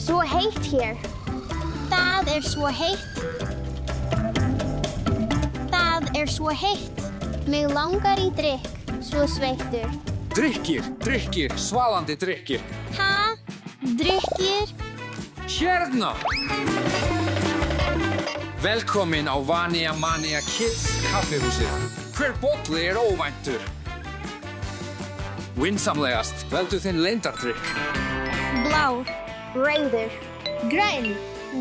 Svo heitt hér. Það svo heitt. Það svo heitt. Mig langar í drykk, svo sveittur. Drykkir, svalandi drykkir. Ha? Drykkir? Hérna! Velkomin á Vania Mania Kids kaffihúsið. Hver bolli óvæntur. Vinsamlegast, veldu þinn leyndardrykk. Blár. Rauður. Grænn.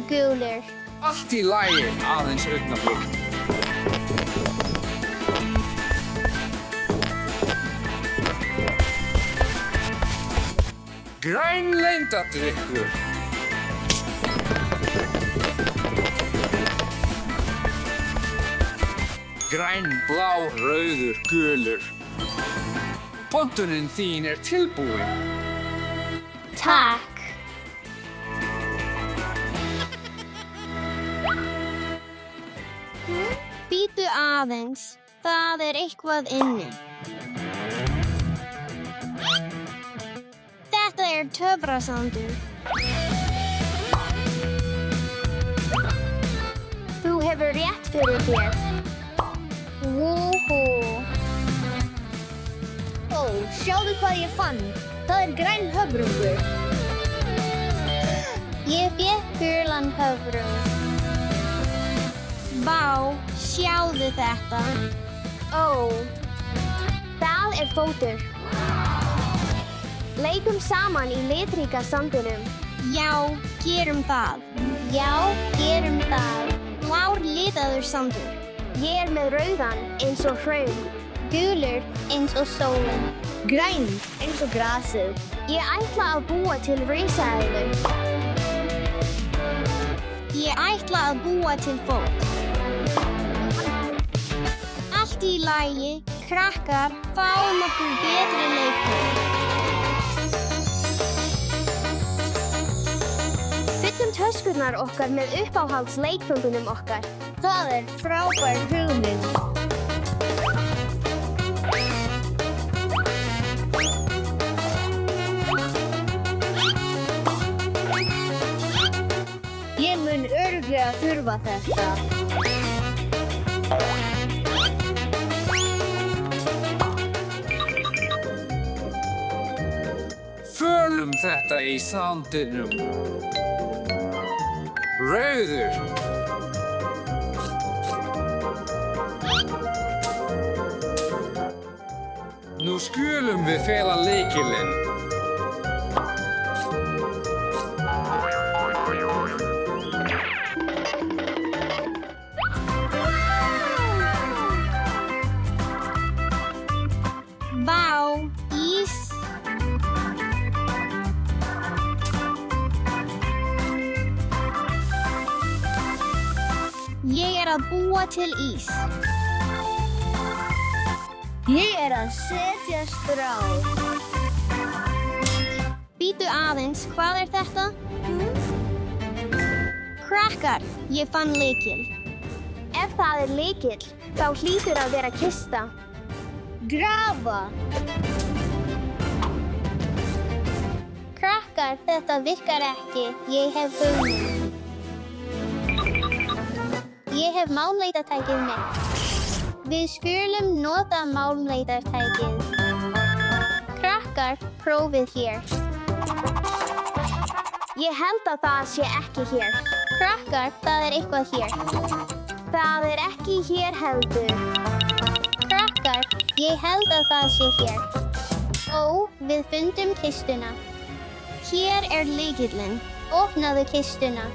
Gulur. Allt í lagi, aðeins augnablik. Græn leyndardrykkur. Græn, blá, rauður, gulur. Pontunin þín tilbúin. Takk. Bíddu aðeins. Það eitthvað inni. Þetta töfrasandur. Þú hefur rétt fyrir þér. Wúhú. Ó, sjáðu hvað ég fann. Það grænn höfrungur. Ég fékk gulan höfrung. Vá, sjáðu þetta. Ó, það fótur. Leikum saman í litríka sandinum. Já, gerum það. Já, gerum það. Blár litaður sandur. Ég með rauðan eins og hraun. Gulur eins og sólin. Græn eins og grasið. Ég ætla að búa til risaeðlu. Ég ætla að búa til fót. Allt í lagi, krakkar, fáum okkur betri leikföng. Fyllum töskurnar okkar með uppáhaldsleikföngunum okkar. Það frábær hugmynd. Ég mun örugglega þurfa þetta. Fölum þetta í sandinum. Rauður. Nú skulum við fela lykilinn. Vá, ís. Ég að búa til ís. Ég að setja strá. Bíddu aðeins, hvað þetta? Krakkar, ég fann lykil. Ef það lykill, þá hlýtur að vera kista. Grafa. Krakkar, þetta virkar ekki. Ég hef hugmynd. Ég hef málmleitartækið mitt. Við skulum nota málmleitartækið. Krakkar, prófið hér. Ég held að það sé ekki hér. Krakkar, það eitthvað hér. Það ekki hér heldur. Krakkar, ég held að það sé hér. Ó, við fundum kistuna. Hér lykillinn. Opnaðu kistuna.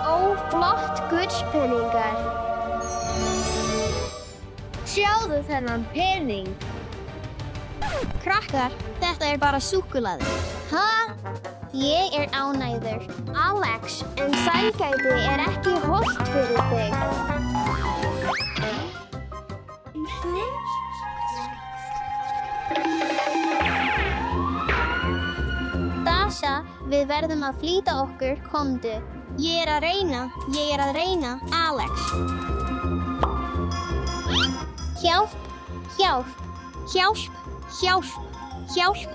Ó, flott gullpeningar. Sjáðu þennan pening. Krakkar, þetta bara súkkulaði. Ha? Ég ánægður. Alex, en sælgæti ekki hollt fyrir þig. Dasha, við verðum að flýta okkur, komdu. Ég að reyna, Alex. Hjálp, hjálp, Hjálp, hjálp, hjálp,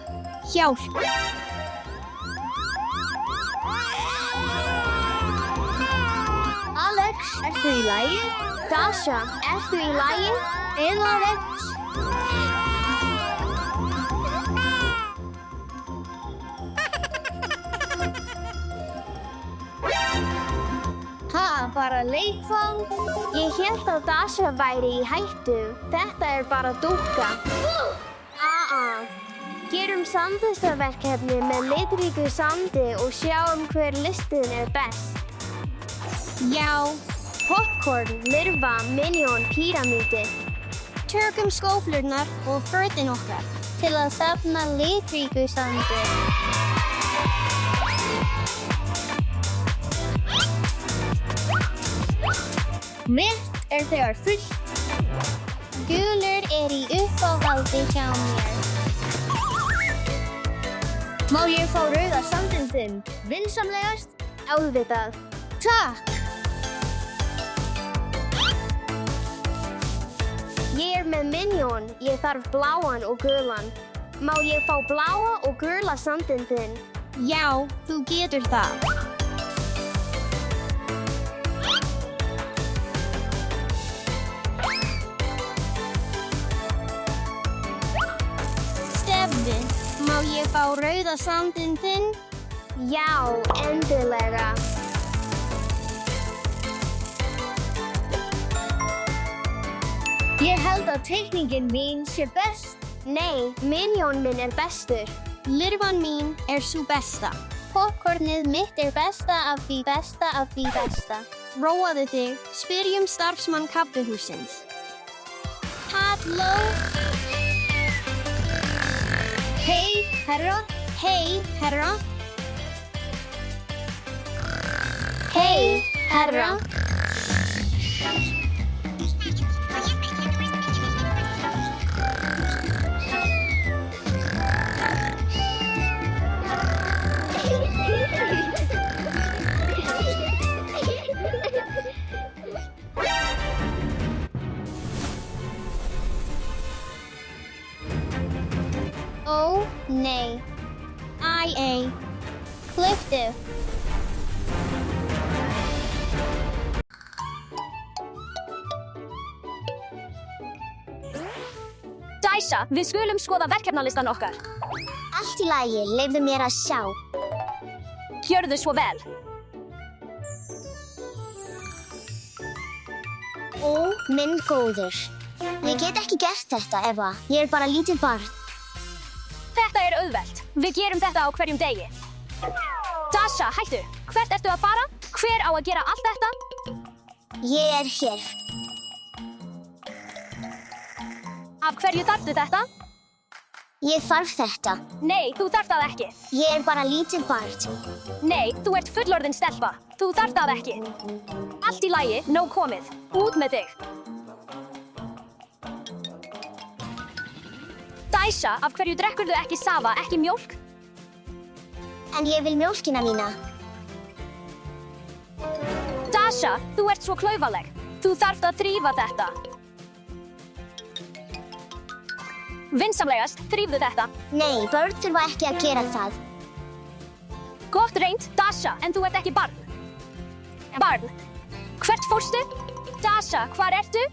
hjálp. lagi? Dasha, ertu í lagi? Eða veit? Ha, bara leikfang? Ég hélt að Dasha væri í hættu. Þetta er bara dúkka. Gerum samvistarverkefni með litríku sandi og sjáum hver listin er best. Já. Popcorn, lirfa, Minion, píramídi. Tökum skóflurnar og fötin okkar Til að safna litríku sandi. Mitt er þegar fullt. Gulur er í uppáhaldi hjá mér. Má ég fá rauða sandinn þinn? Vinsamlegast? Auðvitað. Takk! Ég er með Minion. Ég þarf bláan og gulan. Má ég fá bláa og gula sandinn þinn? Já, þú getur það. Steffi, má ég fá rauða sandinn þinn? Já, endilega. Ég held að teikningin mín sé best. Nei, Minion minn er bestur. Lirfan mín er sú besta. Popcornið mitt er besta af því besta af því besta. Róaðu þig, spyrjum starfsmann kaffihússins. Halló? Hei, herra. Hei, herra. Hei, herra. Ó, nei. Æ. Hleyptu. Dasha, við skulum skoða verkefnalistan okkar. Allt í lagi, leyfðu mér að sjá. Gjörðu svo vel. Ó, minn góður. Ég get ekki gert þetta, Eva. Ég er bara lítið barn. Þetta er auðvelt. Við gerum þetta á hverjum degi. Dasha, hættu. Hvert ertu að fara? Hver á að gera allt þetta? Ég er hér. Af hverju þarftu þetta? Ég þarf þetta. Nei, þú þarft það ekki. Ég er bara lítið barn. Nei, þú ert fullorðin stelpa. Þú þarft það ekki. Allt í lagi, nóg komið. Út með þig. Dasha, af hverju drekkurðu ekki safa, ekki mjólk? En ég vil mjólkina mína. Dasha, þú ert svo klaufaleg. Þú þarft að þrífa þetta. Vinsamlegast, þrífðu þetta. Nei, börn þurfa ekki að gera það. Gott reynt, Dasha, en þú ert ekki barn. Barn, hvert fórstu? Dasha, hvar ertu?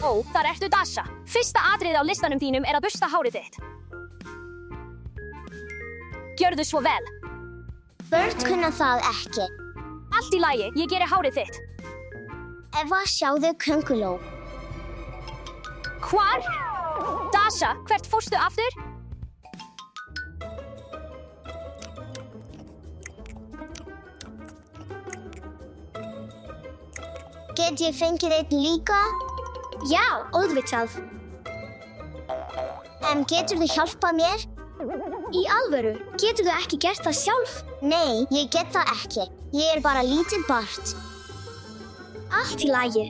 Ó, þar ertu, Dasha. Fyrsta atrið á listanum þínum er að bursta hárið þitt. Gjörðu svo vel. Börn kunna það ekki. Allt í lagi, ég geri hárið þitt. Eva, sjáðu könguló. Hvar? Dasha, hvert fórstu aftur? Get ég fengið einn líka? Já, auðvitað. En geturðu hjálpað mér? Í alvöru, geturðu ekki gert það sjálf? Nei, ég get það ekki. Ég er bara lítið barn. Allt í lagi.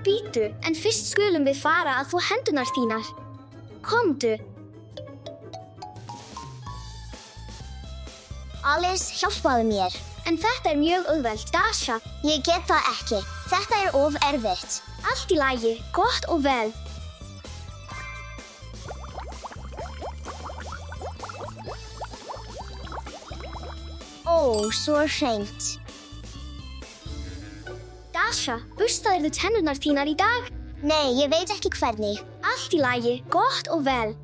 Bíddu, en fyrst skulum við fara að þvo hendurnar þínar. Komdu. Alice, hjálpaðu mér. En þetta er mjög auðvelt, Dasha. Ég get það ekki. Þetta er of erfitt. Allt í lagi, gott og vel. Ó, svo hreint. Dasha, burstaðirðu tennurnar þínar í dag? Nei, ég veit ekki hvernig. Allt í lagi, gott og vel.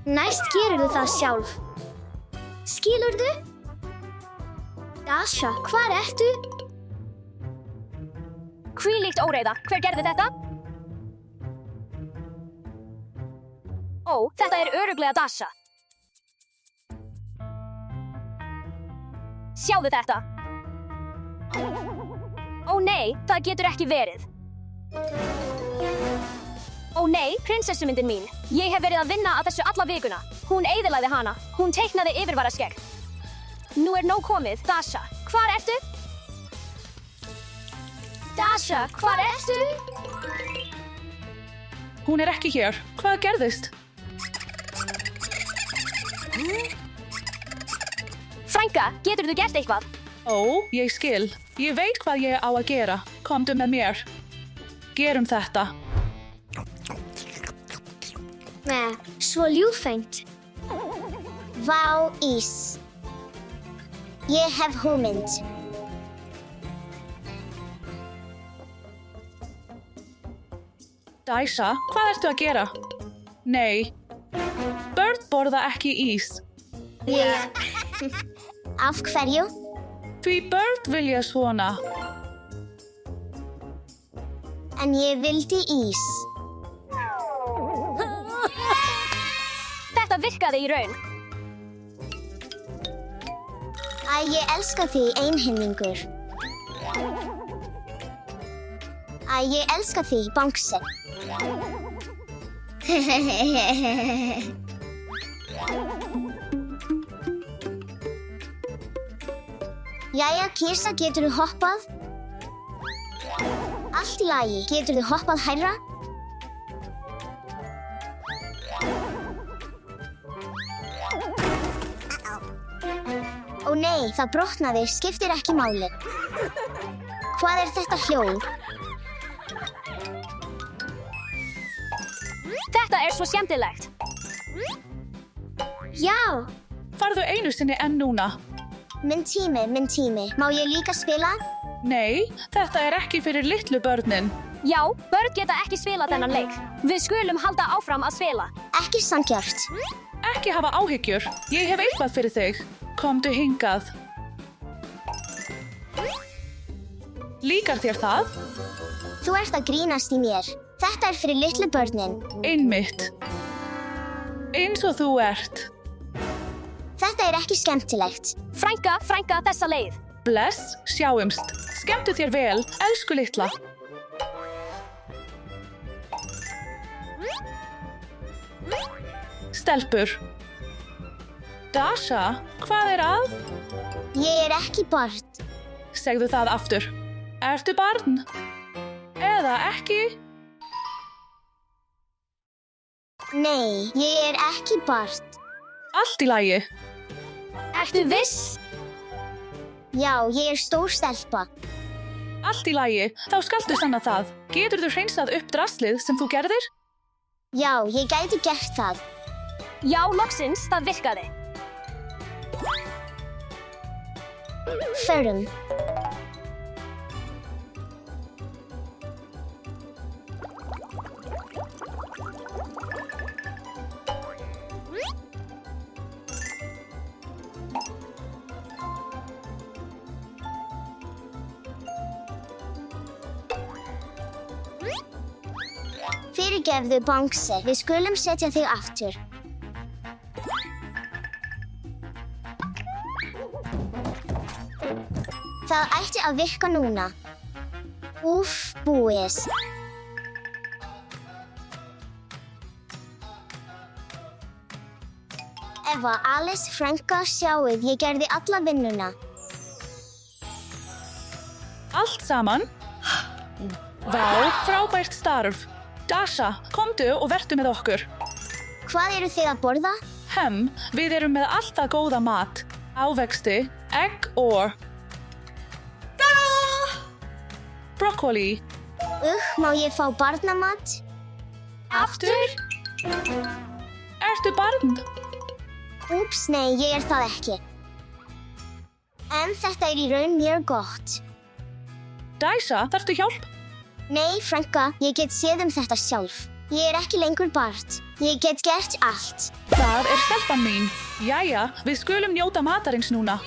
Næst gerirðu það sjálf. Skilurðu? Dasha, hvar ertu? Hvílíkt óreiða, hver gerði þetta? Ó, þetta er örugglega Dasha. Sjáðu þetta. Ó nei, það getur ekki verið. Ó nei, prinsessumyndin mín. Ég hef verið að vinna að þessu alla vikuna. Hún eyðilagði hana. Hún teiknaði yfirvaraskegg. Nú er nóg komið, Dasha. Hvar ertu? Dasha, hvar ertu? Hún er ekki hér. Hvað gerðist? Frænka, geturðu gert eitthvað? Ó, ég skil. Ég veit hvað ég á að gera. Komdu með mér. Gerum þetta. Svo ljúffengt. Vá, ís. Ég hef hugmynd. Dasha, hvað ertu að gera? Nei. Börn borða ekki ís. Af hverju? Því börn vilja svona. En ég vildi ís. Þetta virkaði í raun. Æ, ég elska þig, einhyrningur. Æ, ég elska þig, bangsi. Jæja, Kirsa, geturðu hoppað? Allt í lagi, geturðu hoppað hærra? Ó nei, það brotnaði, skiptir ekki máli. Hvað er þetta hljóð? Þetta er svo skemmtilegt. Já, Farðu einu sinni enn núna. Minn tími. Má ég líka spila? Nei, þetta er ekki fyrir litlu börnin. Já, börn geta ekki spilað þennan leik. Við skulum halda áfram að spila. Ekki sanngjarnt. Ekki hafa áhyggjur. Ég hef eitthvað fyrir þig. Komdu hingað. Líkar þér það? Þú ert að grínast í mér. Þetta er fyrir litlu börnin. Einmitt. Eins og þú ert. Þetta er ekki skemmtilegt. Frænka, þessa leið. Bless, sjáumst. Skemmtu þér vel, elsku litla. Stelpur. Dasha, hvað er að? Ég er ekki barn. Segðu það aftur. Ertu barn? Eða ekki? Nei, ég er ekki barn. Allt í lagi. Ertu viss? Já, ég er stór stelpa. Allt í lagi. Þá skaltu sanna það. Geturðu hreinsað upp draslið sem þú gerðir? Já, ég gæti gert það. Já, loksins, það virkaði. Förum. Fyrirgefðu, bangsi. Við skulum setja þig aftur. Það ætti að virka núna. Úff, búið. Eva, Alice, frænka, sjáuð, ég gerði alla vinnuna. Allt saman? Vá, frábært starf. Dasha, komdu og vertu með okkur. Hvað eru þið að borða? Við erum með alltaf góða mat. Ávexti, egg og... Brokkoli. Má ég fá barnamat? Aftur? Ertu barn? Úps, nei, ég er það ekki. En þetta er í raun mjög gott. Dæsa, þarftu hjálp? Nei, frænka, ég get séð þetta sjálf. Ég er ekki lengur barn. Ég get gert allt. Það er stelpan mín. Jæja, við skulum njóta matarins núna.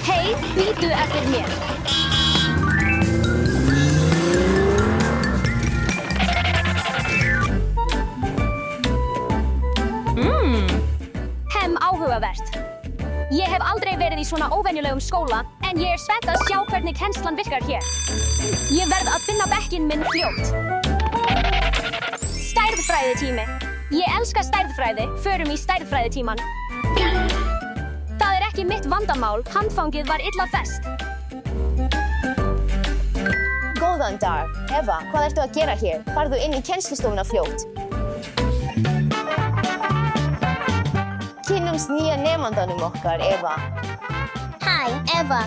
Hei, bíddu eftir mér. Áhugavert. Ég hef aldrei verið í svona óvenjulegum skóla, en ég er spennt að sjá hvernig kennslan virkar hér. Ég verð að finna bekkinn minn fljótt. Stærðfræðitími. Ég elska stærðfræði, förum í stærðfræðitíman. Það er ekki mitt vandamál, handfangið var illa fest. Góðan dag. Eva, hvað ertu að gera hér? Farðu inn í kennslustofuna fljótt. Kynnumst nýja nemandanum okkar, Eva. Hæ, Eva.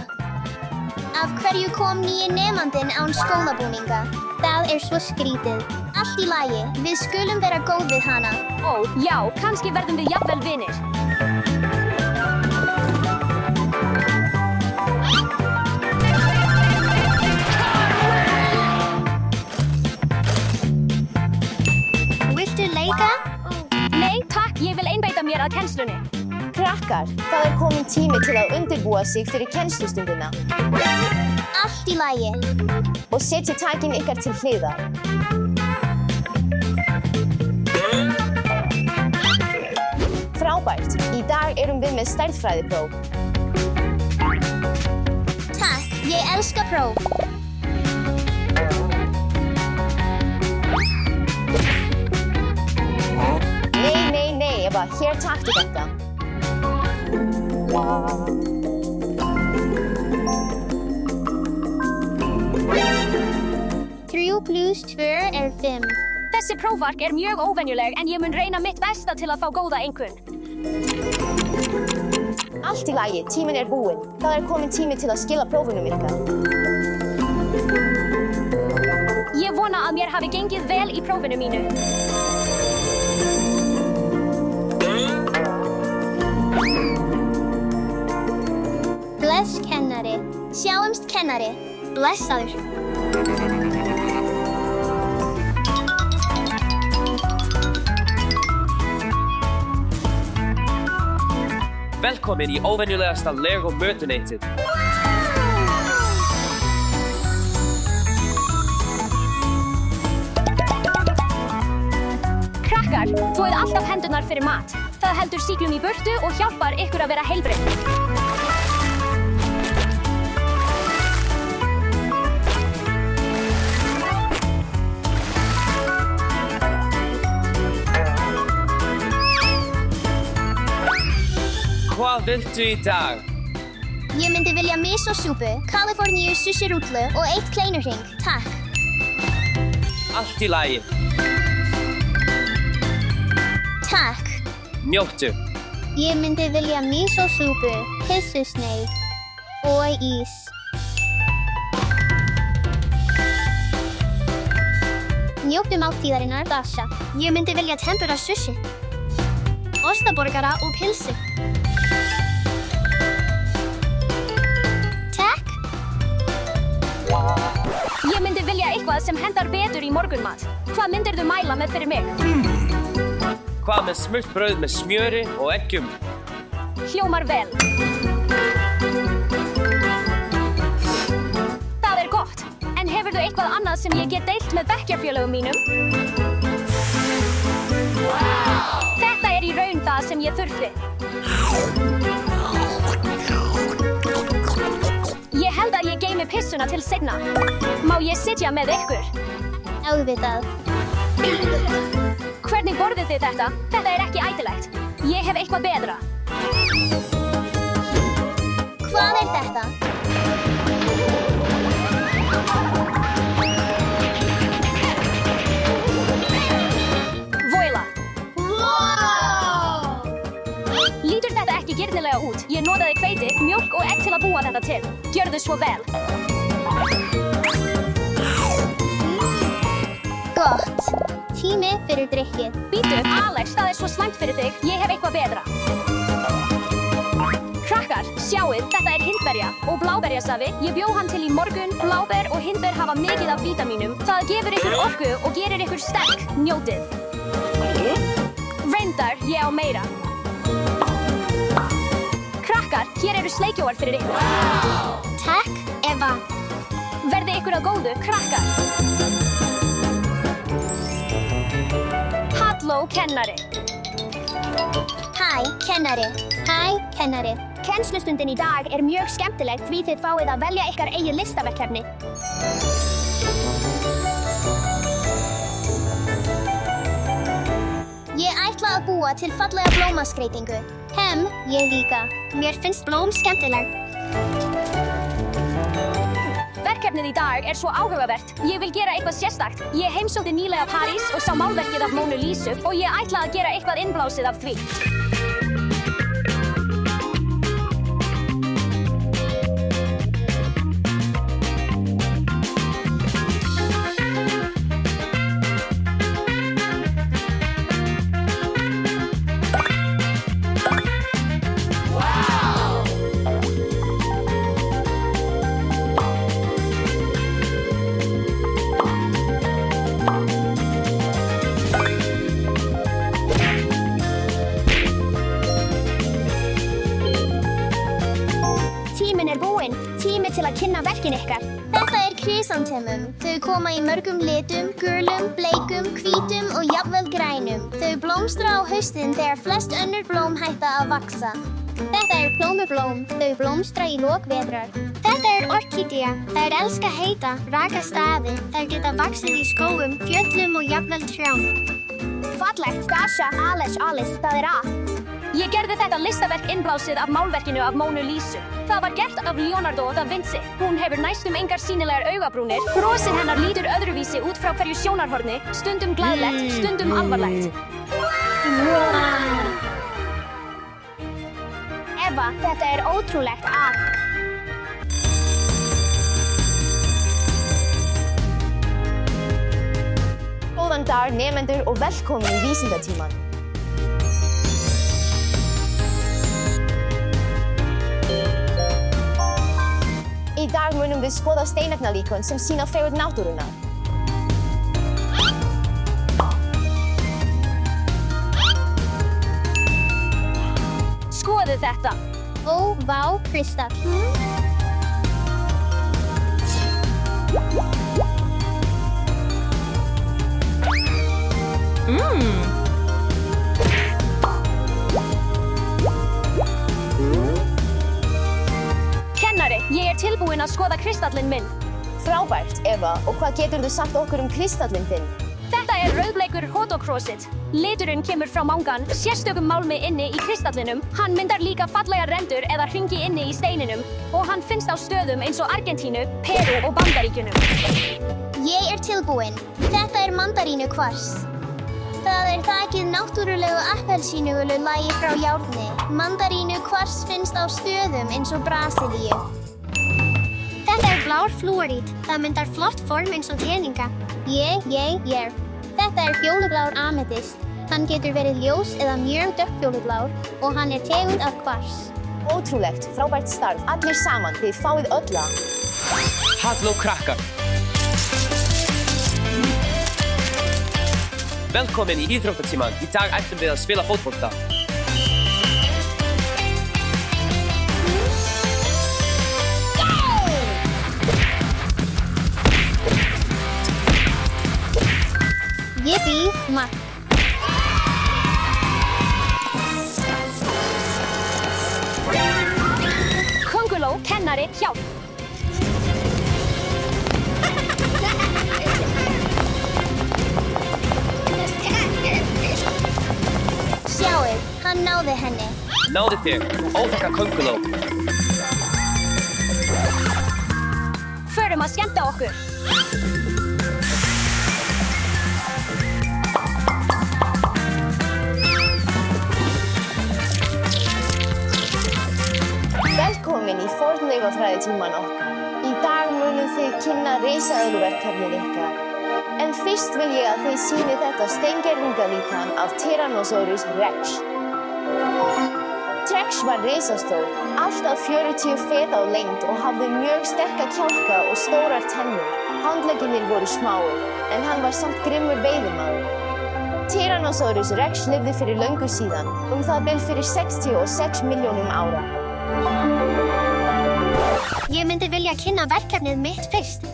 Af hverju kom nýji nemandinn án skólabúninga? Það er svo skrítið. Allt í lagi, við skulum vera góð við hana. Ó, já, kannski verðum við jafnvel vinir. Viltu leika? Nei, takk, ég vil einbeita mér að kennslunni. Krakkar, það er komin tími til að undirbúa sig fyrir kennslustundina. Allt í lagi. Og setja tækin ykkar til hliðar. Frábært, í dag erum við með stærðfræðipróf. Takk, ég elska próf. Nei, Eva, hér taktu þetta. 3 + 2 er 5. Þessi prófark er mjög óvenjuleg en ég mun reyna mitt besta til að fá góða einkunn. Allt í lagi, tíminn er búinn. Það er komin tími til að skila prófunum ykkar. Ég vona að mér hafi gengið vel í prófinu mínu. Bless, kennari. Sjáumst, kennari. Blessaður. Velkomin í óvenjulegasta Lego-mötuneytið. Krakkar, þvoið alltaf hendurnar fyrir mat. Það heldur sýklum í burtu og hjálpar ykkur að vera heilbrigð. Hvað viltu í dag? Ég myndi vilja misosúpu, Kaliforníu sushirútlu og 1 kleinurhring, takk. Allt í lagi. Takk. Njóttu. Ég myndi vilja misosúpu, pissusneið og ís. Njóttu máltíðarinnar, Dasha. Ég myndi vilja tempura sushi, ostaborgara og pilsu. Takk. Ég myndi vilja eitthvað sem hendar betur í morgunmat. Hvað myndirðu mæla með fyrir mig? Hvað með smurt brauð með smjöri og eggjum? Hljómar vel. Það er gott. En hefurðu eitthvað annað sem ég get deilt með bekkjarfélögum mínum? Þetta er í raun það sem ég þurfti. Ég held að ég geymi pissuna til seinna. Má ég sitja með ykkur? Auðvitað. Hvernig borðið þið þetta? Þetta er ekki ætilegt. Ég hef eitthvað betra. Hvað er þetta? Lítur þetta ekki girnilega út? Ég þetta til. Gjörðu svo vel. Gott. Tími fyrir drykkið. Bíddu, Alex, það er svo slæmt fyrir þig. Ég hef eitthvað betra. Krakkar, sjáið, þetta er hindberja og bláberjasafi. Ég bjó hann til í morgun. Bláber og hindber hafa mikið af vítamínum. Það gefur ykkur orku og gerir ykkur sterk. Njótið. Reyndar, ég á meira. Krakkar, hér eru sleikjóar fyrir ykkur. Takk, Eva. Verði ykkur að góðu, krakkar. Halló, kennari. Hæ, kennari. Hæ, kennari. Kennslustundin í dag er mjög skemmtileg því þið fáið að velja ykkar eigið listaverkefni. Ég ætla að búa til fallega blómaskreytingu. Ég líka. Mér finnst blóm skemmtileg. Verkefnið í dag er svo áhugavert. Ég vil gera eitthvað sérstakt. Ég heimsótti nýlega París og sá málverkið af Mónu Lísu og ég ætla að gera eitthvað innblásið af því. Tíminn er búinn. Tími til að kynna verkin ykkar. Þetta er krysantemum. Þau koma í mörgum litum, gulum, bleikum, hvítum og jafnvel grænum. Þau blómstra á haustin þegar flest önnur blóm hætta að vaxa. Þetta er plómublóm. Þau blómstra í lok vetrar. Þetta er orkídea. Þær elska heita, raka staði. Þær geta vaxið í skógum, fjöllum og jafnvel trjám. Fallegt, Dasha, Alice, það er að. Ég gerði þetta listaverk innblásið af málverkinu af Mónu Lísu. Það var gert af Leonardo da Vinci. Hún hefur næstum engar sýnilegar augabrúnir. Brosið hennar lítur öðruvísi út frá hverju sjónarhorni, stundum glaðlegt, stundum alvarlegt. Eva, þetta er ótrúlegt að... Góðan dag, nemendur og velkomin í vísindatíman. Í dag munum við skoða steinefnalíkön sem sýna fegurð náttúrunnar. Skoðu þetta! Ó, vá, kristall. Kennari, ég er tilbúin að skoða kristallinn minn. Frábært, Eva, og hvað geturðu sagt okkur um kristallinn þinn? Þetta er rauðbleikur hodokrosit. Liturinn kemur frá mangan, sérstökum málmi inni í kristallinum. Hann myndar líka fallegar rendur eða hringi inni í steininum og hann finnst á stöðum eins og Argentínu, Perú og Bandaríkjunum. Ég er tilbúin. Þetta er mandarínu kvars. Það er þakið náttúrulegu appelsínugulu lagi frá járni. Mandarínu kvars finnst á stöðum eins og Brasilíu. Þetta er blár flúorít. Það myndar flott form eins og teninga. Þetta er fjólublár ametist. Hann getur verið ljós eða mjög dökkfjólublár og hann er tegund af kvars. Ótrúlegt, frábært starf. Allir saman, þið fáið öll að. Halló krakkar! Velkomin í íþróttatíman. Í dag ætlum við að spila fótbolta. Yippee, mark. Könguló, kennari, hjálp! Sjáið, hann náði henni. Náðu þér, óþekka könguló. Förum að skemmta okkur. Velkomin í fornleifafræði fræðitíman okkar. Í dag munum þið kynna risaeðluverkefnið ykkar. En fyrst vil ég að þið sýni þetta steingervingalíkan af Tyrannosaurus Rex. Rex var risastór, allt að 40 fet á lengd og hafði mjög sterka kjálka og stórar tennur. Handleggirnir voru smáir, en hann var samt grimmur veiðimaður. Tyrannosaurus Rex lifði fyrir löngu síðan, það bil fyrir 66 milljónum ára. Ég myndi vilja kynna verkefnið mitt fyrst.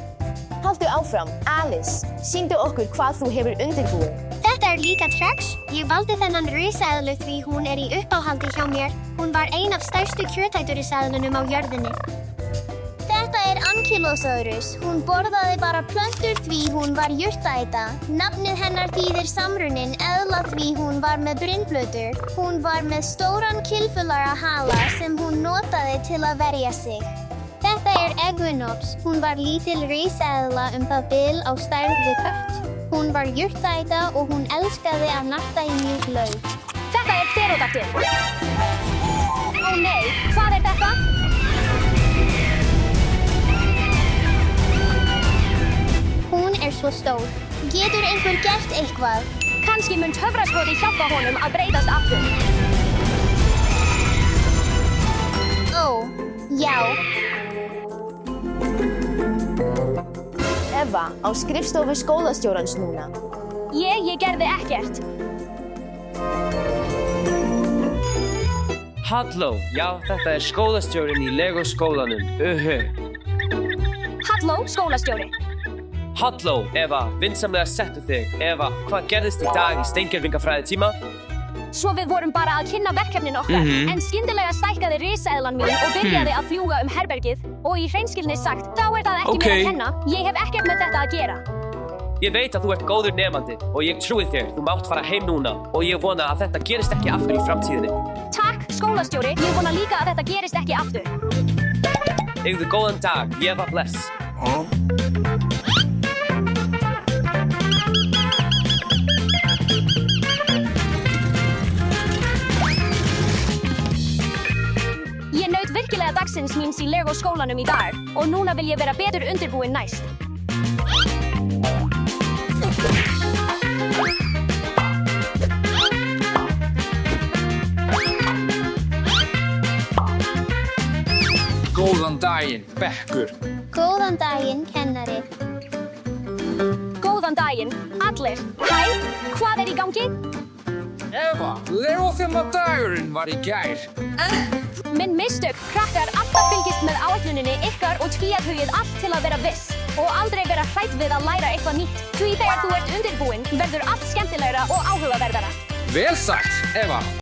Haltu áfram, Alice. Sýndu okkur hvað þú hefur undirbúið. Þetta líka Rex. Ég valdi þennan risaeðlu því hún í uppáhaldi hjá mér. Hún var ein af stærstu kjörtæturiseðlunum á jörðinni. Þetta Ankylosaurus. Hún borðaði bara plöntur því hún var jurtaæta. Nafnið hennar þýðir samrunnin eðla því hún var með brynblötur. Hún var með stóran kylfulara hala sem hún notaði til að verja sig. Þetta Equinox. Hún var lítil risaeðla það bil á stærð við kött. Hún var jurtaæta og hún elskaði að narta í mjúk lauf. Þetta Pterodactyl. Ó nei, hvað þetta? Hún svo stór. Getur einhver gert eitthvað? Kannski mun töfraskoti hjálpa honum að breytast aftur. Ó, já. Eva, á skrifstofu skólastjórans núna. Ég gerði ekkert. Halló, já, þetta skólastjórinn í Lego skólanum. Halló, skólastjóri. Halló, Eva, vinsamlega settu þig. Eva, hvað gerðist í dag í steingervingafræðitíma? Svo við vorum bara að kynna verkefnin okkar, en skyndilega stækkaði risaeðlan mín og byrjaði að fljúga herbergið og í hreinskilni sagt, þá það ekki mér að kenna. Ég hef ekkert með þetta að gera. Ég veit að þú ert góður nemandi og ég trúi þér. Þú mátt fara heim núna og ég vona að þetta gerist ekki aftur í framtíðinni. Takk, skólastjóri. Ég vona líka að þetta gerist ekki aftur. Eigðu góðan dag. Eva bless. Ég naut virkilega dagsins míns í Lego skólanum í dag og núna vil ég vera betur undirbúin næst. Góðan daginn, bekkur. Góðan daginn, kennari. Góðan daginn, allir. Hæ, hvað í gangi? Eva, Lego dagurinn var í gær. Minn mistök, krakkar, alltaf fylgist með áætluninni ykkar og tvíhugið allt til að vera viss og aldrei vera hrædd við að læra eitthvað nýtt. Því þegar þú ert undirbúinn verður allt skemmtilegra og áhugaverðara. Vel sagt, Eva.